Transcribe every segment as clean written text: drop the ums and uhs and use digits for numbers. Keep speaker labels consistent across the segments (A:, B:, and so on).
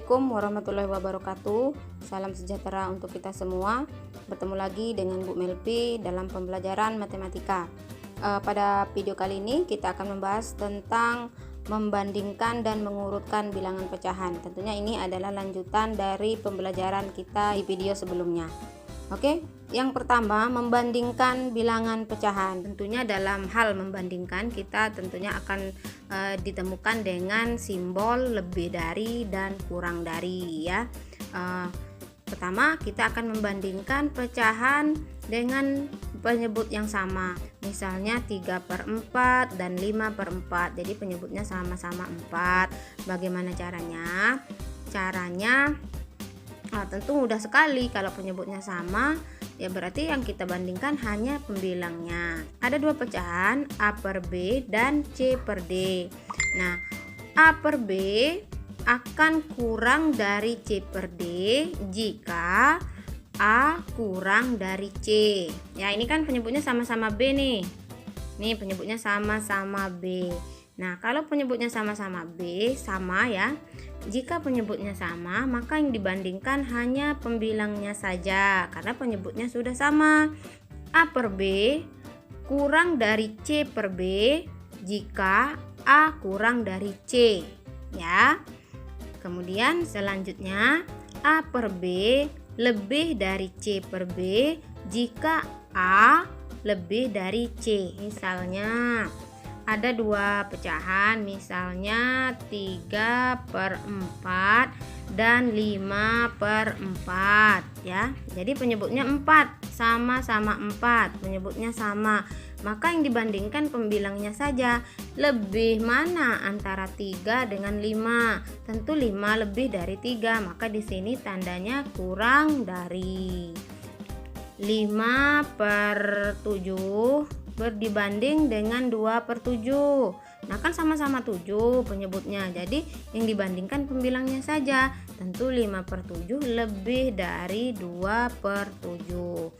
A: Assalamualaikum warahmatullahi wabarakatuh. Salam sejahtera untuk kita semua. Bertemu lagi dengan Bu Melpi dalam pembelajaran matematika. Pada video kali ini kita akan membahas tentang membandingkan dan mengurutkan bilangan pecahan. Tentunya ini adalah lanjutan dari pembelajaran kita di video sebelumnya. Oke, yang pertama membandingkan bilangan pecahan. Tentunya dalam hal membandingkan kita tentunya akan ditemukan dengan simbol lebih dari dan kurang dari ya. Pertama kita akan membandingkan pecahan dengan penyebut yang sama, misalnya 3/4 dan 5/4. Jadi penyebutnya sama-sama 4. Bagaimana caranya? Tentu mudah sekali. Kalau penyebutnya sama, ya berarti yang kita bandingkan hanya pembilangnya. Ada dua pecahan, A per B dan C per D. Nah, A per B akan kurang dari C per D jika A kurang dari C. Ya, ini kan penyebutnya sama-sama B nih. Nih penyebutnya sama-sama B. Nah, kalau penyebutnya sama-sama B, sama ya. Jika penyebutnya sama, maka yang dibandingkan hanya pembilangnya saja karena penyebutnya sudah sama. A per B kurang dari C per B jika A kurang dari C, ya. Kemudian selanjutnya A per B lebih dari C per B jika A lebih dari C. Misalnya ada dua pecahan, misalnya 3/4 dan 5/4 ya. Jadi penyebutnya 4, sama-sama 4, penyebutnya sama. Maka yang dibandingkan pembilangnya saja. Lebih mana antara 3 dengan 5? Tentu 5 lebih dari 3, maka di sini tandanya kurang dari. 5/7 berdibanding dengan 2/7. Nah, kan sama-sama 7 penyebutnya. Jadi yang dibandingkan pembilangnya saja. Tentu 5/7 lebih dari 2/7.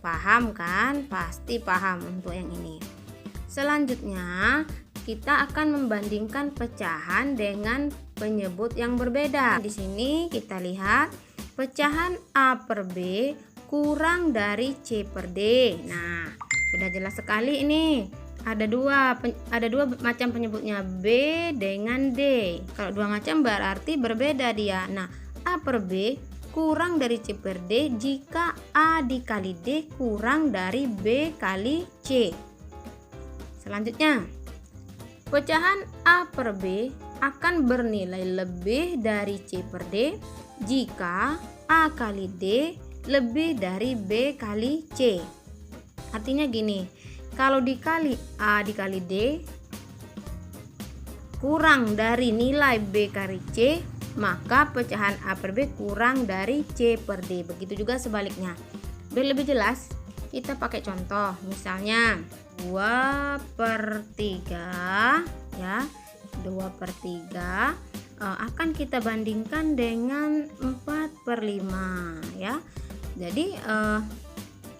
A: Paham kan? Pasti paham untuk yang ini. Selanjutnya, kita akan membandingkan pecahan dengan penyebut yang berbeda. Di sini kita lihat pecahan A per B kurang dari C per D. Nah, sudah jelas sekali ini. Ada dua macam penyebutnya, B dengan D. Kalau dua macam berarti berbeda dia. Nah, A per B kurang dari C per D jika A dikali D kurang dari B kali C. Selanjutnya, pecahan A per B akan bernilai lebih dari C per D jika A kali D lebih dari B kali C. Artinya gini, kalau dikali A dikali D kurang dari nilai B kali C, maka pecahan A per B kurang dari C per D. Begitu juga sebaliknya. Biar lebih jelas, kita pakai contoh. Misalnya 2/3 ya. 2/3 akan kita bandingkan dengan 4/5 ya. Jadi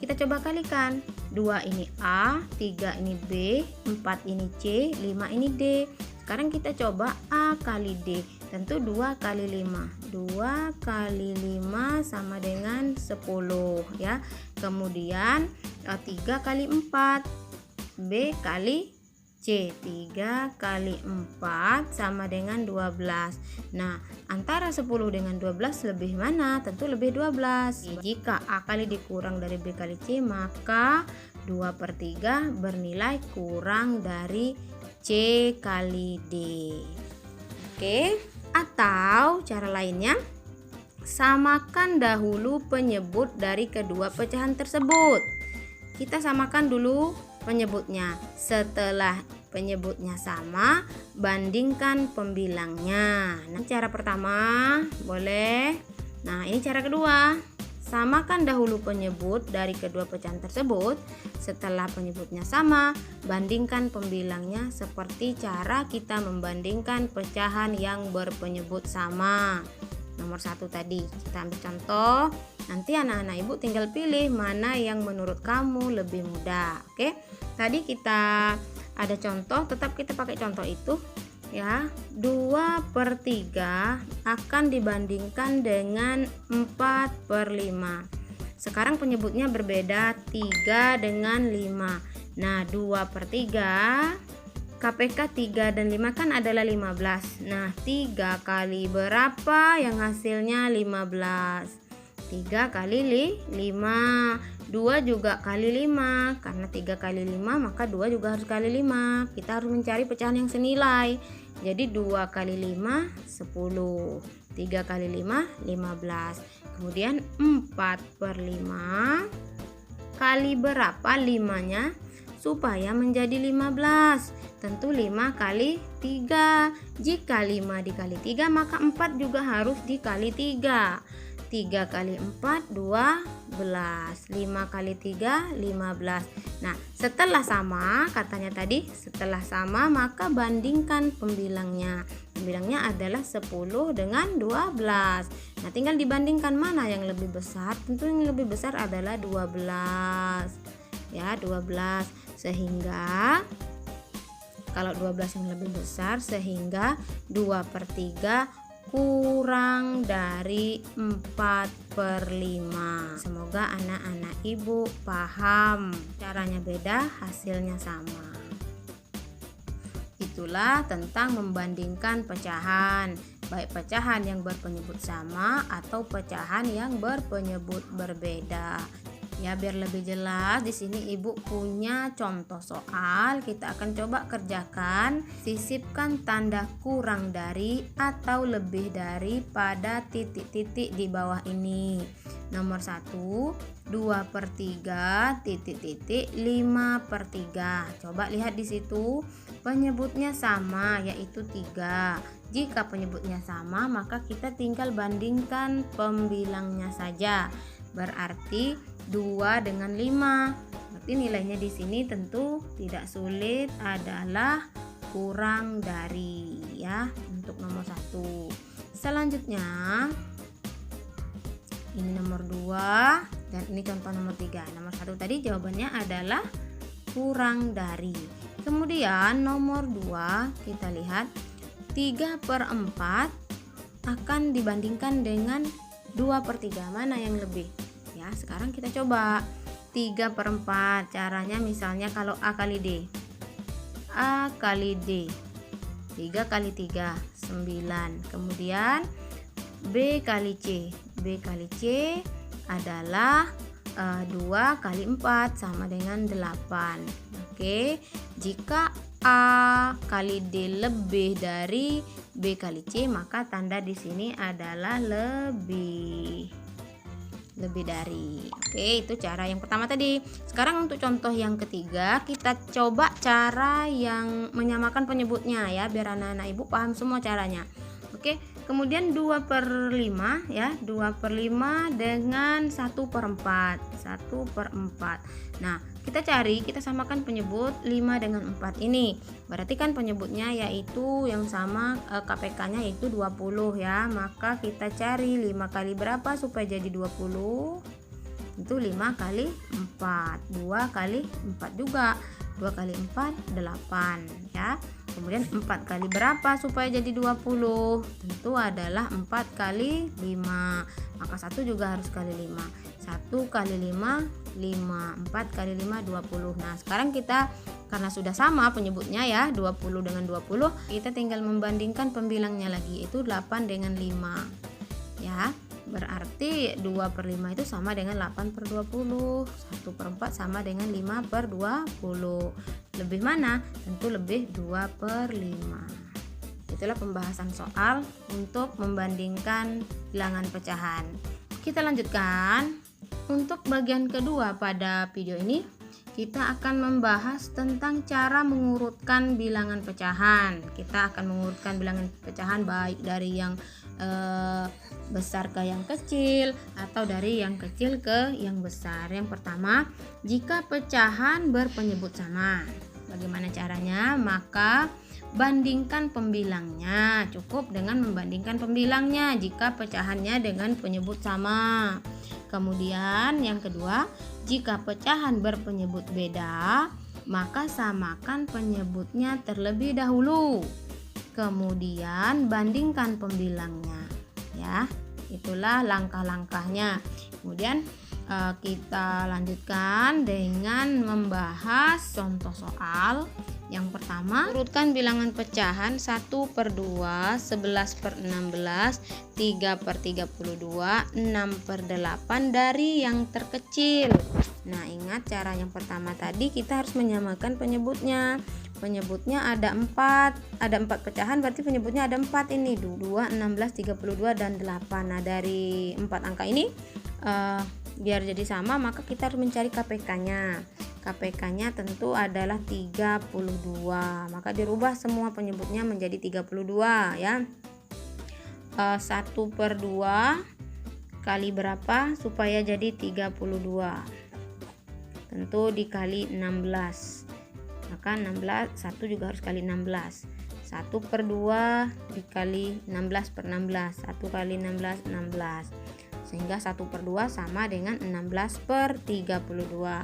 A: kita coba kalikan. 2 ini A, 3 ini B, 4 ini C, 5 ini D. Sekarang kita coba A kali D. Tentu 2 kali 5. 2 kali 5 sama dengan 10 ya. Kemudian 3 kali 4. B kali C. 3 kali 4 sama dengan 12. Nah, antara 10 dengan 12 lebih mana? Tentu lebih 12. Jika A kali D kurang dari B kali C, maka 2/3 bernilai kurang dari C kali D. Oke, atau cara lainnya, samakan dahulu penyebut dari kedua pecahan tersebut. Kita samakan dulu penyebutnya. Setelah penyebutnya sama, bandingkan pembilangnya. Nah, cara pertama boleh. Nah, ini cara kedua. Samakan dahulu penyebut dari kedua pecahan tersebut. Setelah penyebutnya sama, bandingkan pembilangnya seperti cara kita membandingkan pecahan yang berpenyebut sama. Nomor 1 tadi kita ambil contoh. Nanti anak-anak ibu tinggal pilih mana yang menurut kamu lebih mudah. Oke, tadi kita ada contoh, tetap kita pakai contoh itu. ya, 2/3 akan dibandingkan dengan 4/5. Sekarang penyebutnya berbeda, 3 dengan 5. Nah, 2/3 KPK 3 dan 5 kan adalah 15. Nah, 3 kali berapa yang hasilnya 15? 3 kali 5. 2 juga kali 5. Karena 3 kali 5 maka 2 juga harus kali 5. Kita harus mencari pecahan yang senilai. Jadi 2 kali 5 10. 3 kali 5 15. Kemudian 4/5 kali berapa 5-nya supaya menjadi 15? Tentu 5 kali 3. Jika 5 dikali 3 maka 4 juga harus dikali 3. 3 kali 4 12. 5 kali 3 15. Nah, setelah sama, katanya tadi setelah sama maka bandingkan pembilangnya. Pembilangnya adalah 10 dengan 12. Nah, tinggal dibandingkan mana yang lebih besar. Tentu yang lebih besar adalah 12. Ya, 12. Sehingga kalau 12 yang lebih besar, sehingga 2/3 kurang dari 4/5. Semoga anak-anak ibu paham. Caranya beda, hasilnya sama. Itulah tentang membandingkan pecahan, baik pecahan yang berpenyebut sama atau pecahan yang berpenyebut berbeda. Ya, biar lebih jelas, di sini ibu punya contoh soal. Kita akan coba kerjakan. Sisipkan tanda kurang dari atau lebih dari pada titik-titik di bawah ini. Nomor 1, 2/3 titik-titik 5/3. Coba lihat di situ, penyebutnya sama yaitu 3. Jika penyebutnya sama maka kita tinggal bandingkan pembilangnya saja. Berarti 2 dengan 5. Berarti nilainya di sini tentu tidak sulit, adalah kurang dari, ya, untuk nomor 1. Selanjutnya ini nomor 2 dan ini contoh nomor 3. Nomor 1 tadi jawabannya adalah kurang dari. Kemudian nomor 2 kita lihat 3/4 akan dibandingkan dengan 2/3. Mana yang lebih? Ya, sekarang kita coba 3/4. Caranya misalnya kalau A kali D. A kali D. 3 kali 3 9. Kemudian B kali C. B kali C adalah 2 kali 4 sama dengan 8. Oke, jika A kali D lebih dari B kali C maka tanda di sini adalah lebih dari. Oke, itu cara yang pertama tadi. Sekarang untuk contoh yang ketiga, kita coba cara yang menyamakan penyebutnya ya, biar anak-anak ibu paham semua caranya. Oke, kemudian 2/5 ya, 2/5 dengan 1/4. 1/4. Nah, kita samakan penyebut 5 dengan 4 ini. Berarti kan penyebutnya yaitu yang sama, KPK-nya yaitu 20 ya. Maka kita cari 5 kali berapa supaya jadi 20? Itu 5 kali 4. 2 kali 4 juga. 2 kali 4 8 ya. Kemudian 4 kali berapa supaya jadi 20? Tentu adalah 4 kali 5. Maka 1 juga harus kali 5. 1 kali 5 5. 4 kali 5 20. Nah, sekarang kita karena sudah sama penyebutnya ya, 20 dengan 20, kita tinggal membandingkan pembilangnya lagi, itu 8 dengan 5. Ya. Berarti 2/5 itu sama dengan 8/20. 1/4 sama dengan 5/20. Lebih mana? Tentu lebih 2/5. Itulah pembahasan soal untuk membandingkan bilangan pecahan. Kita lanjutkan. Untuk bagian kedua pada video ini, kita akan membahas tentang cara mengurutkan bilangan pecahan. Kita akan mengurutkan bilangan pecahan baik dari yang besar ke yang kecil atau dari yang kecil ke yang besar. Yang pertama, jika pecahan berpenyebut sama. Bagaimana caranya? Maka bandingkan pembilangnya. Cukup dengan membandingkan pembilangnya jika pecahannya dengan penyebut sama. Kemudian yang kedua, jika pecahan berpenyebut beda, maka samakan penyebutnya terlebih dahulu. kemudian bandingkan pembilangnya ya. Itulah langkah-langkahnya. Kemudian kita lanjutkan dengan membahas contoh soal. Yang pertama, urutkan bilangan pecahan 1/2, 11/16, 3/32, 6/8 dari yang terkecil. Nah, ingat cara yang pertama tadi kita harus menyamakan penyebutnya. Penyebutnya ada 4 pecahan, berarti penyebutnya ada 4 ini, 2, 16, 32 dan 8. Nah, dari 4 angka ini biar jadi sama, maka kita harus mencari KPK-nya. KPK-nya tentu adalah 32. Maka dirubah semua penyebutnya menjadi 32 ya. 1/2 kali berapa supaya jadi 32? Tentu dikali 16. Maka 16, 1 juga harus kali 16. 1/2 dikali 16/16. 1 kali 16, 16. Sehingga 1/2 sama dengan 16/32.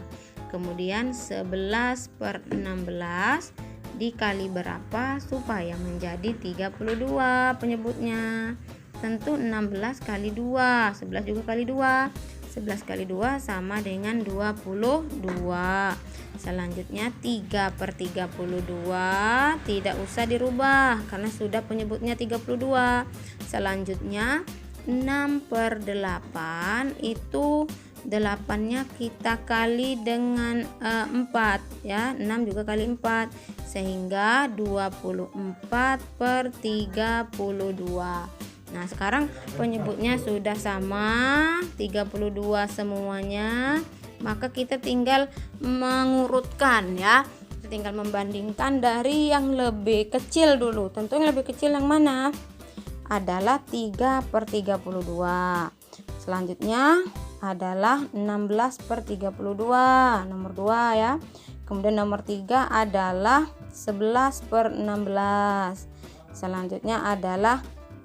A: Kemudian 11/16 dikali berapa supaya menjadi 32 penyebutnya? Tentu 16 kali 2, 11 juga kali 2. 11 kali 2 sama dengan 22. Selanjutnya 3/32 tidak usah dirubah karena sudah penyebutnya 32. Selanjutnya 6/8 itu 8-nya kita kali dengan 4 ya. 6 juga kali 4 sehingga 24/32. Nah, sekarang penyebutnya sudah sama 32 semuanya, maka kita tinggal mengurutkan ya. Kita tinggal membandingkan dari yang lebih kecil dulu. Tentu yang lebih kecil yang mana? Adalah 3/32. Selanjutnya adalah 16/32, nomor 2 ya. Kemudian nomor 3 adalah 11/16. Selanjutnya adalah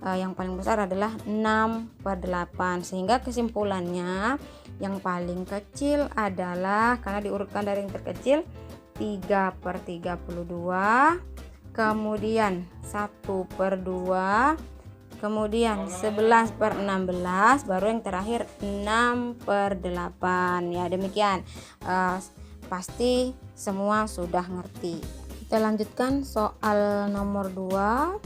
A: yang paling besar adalah 6/8. Sehingga kesimpulannya yang paling kecil adalah, karena diurutkan dari yang terkecil, 3/32, kemudian 1/2, kemudian 11/16, baru yang terakhir 6/8 ya. Demikian, pasti semua sudah ngerti. Kita lanjutkan soal nomor 2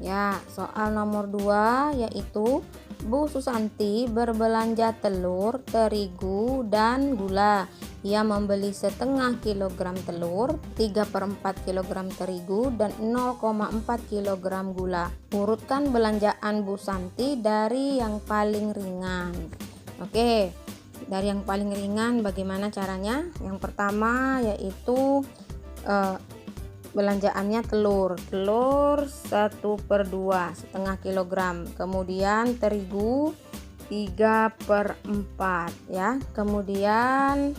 A: ya. Soal nomor 2 yaitu Bu Susanti berbelanja telur, terigu, dan gula. Ia membeli setengah kilogram telur, 3/4 kilogram terigu, dan 0,4 kilogram gula. Urutkan belanjaan Bu Santi dari yang paling ringan. Oke, dari yang paling ringan bagaimana caranya? Yang pertama yaitu belanjaannya telur 1/2 setengah kilogram, kemudian terigu 3/4 ya, kemudian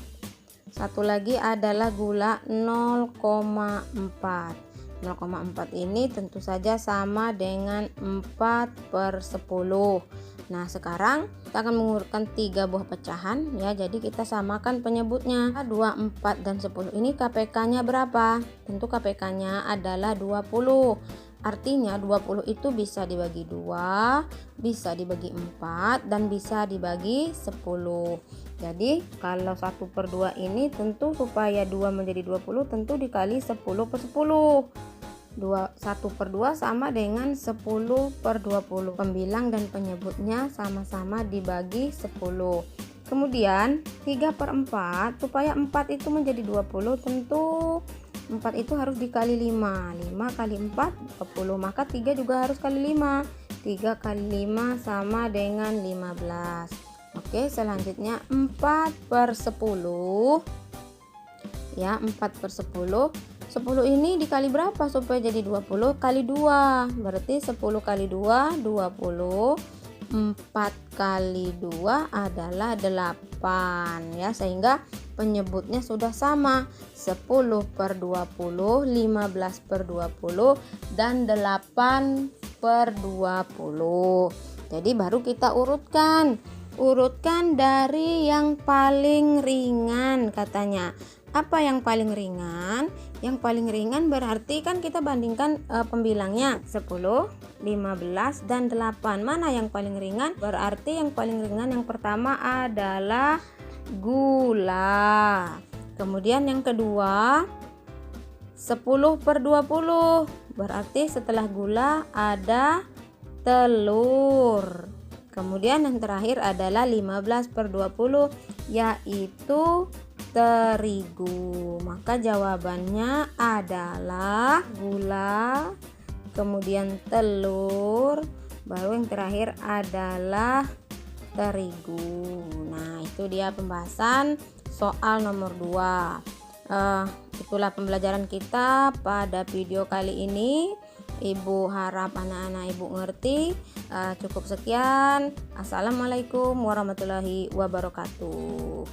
A: satu lagi adalah gula 0,4. 0,4 ini tentu saja sama dengan 4/10. Nah, sekarang kita akan mengurutkan 3 buah pecahan ya. Jadi kita samakan penyebutnya. 2, 4 dan 10 ini KPK-nya berapa? Tentu KPK-nya adalah 20. Artinya 20 itu bisa dibagi 2, bisa dibagi 4, dan bisa dibagi 10. Jadi kalau 1/2 ini tentu supaya 2 menjadi 20 tentu dikali 10/10. 1/2 sama dengan 10/20. Pembilang dan penyebutnya sama-sama dibagi 10. Kemudian 3/4, supaya 4 itu menjadi 20 tentu 4 itu harus dikali 5. 5 kali 4 20, maka 3 juga harus kali 5. 3 kali 5 sama dengan 15. Oke, selanjutnya 4/10 ya. 4/10, 10 ini dikali berapa supaya jadi 20? Kali 2, berarti 10 kali 2 20. 4 kali 2 adalah 8 ya, sehingga penyebutnya sudah sama, 10/20, 15/20, dan 8/20. Jadi baru kita urutkan dari yang paling ringan katanya. Apa yang paling ringan? Yang paling ringan berarti kan kita bandingkan pembilangnya 10, 15, dan 8. Mana yang paling ringan? Berarti yang paling ringan yang pertama adalah gula. Kemudian yang kedua 10/20. Berarti setelah gula ada telur. Kemudian yang terakhir adalah 15/20, yaitu terigu. Maka jawabannya adalah gula, kemudian telur, baru yang terakhir adalah terigu. Nah, itu dia pembahasan soal nomor 2. Itulah pembelajaran kita pada video kali ini. Ibu harap anak-anak ibu ngerti. Cukup sekian. Assalamualaikum warahmatullahi wabarakatuh.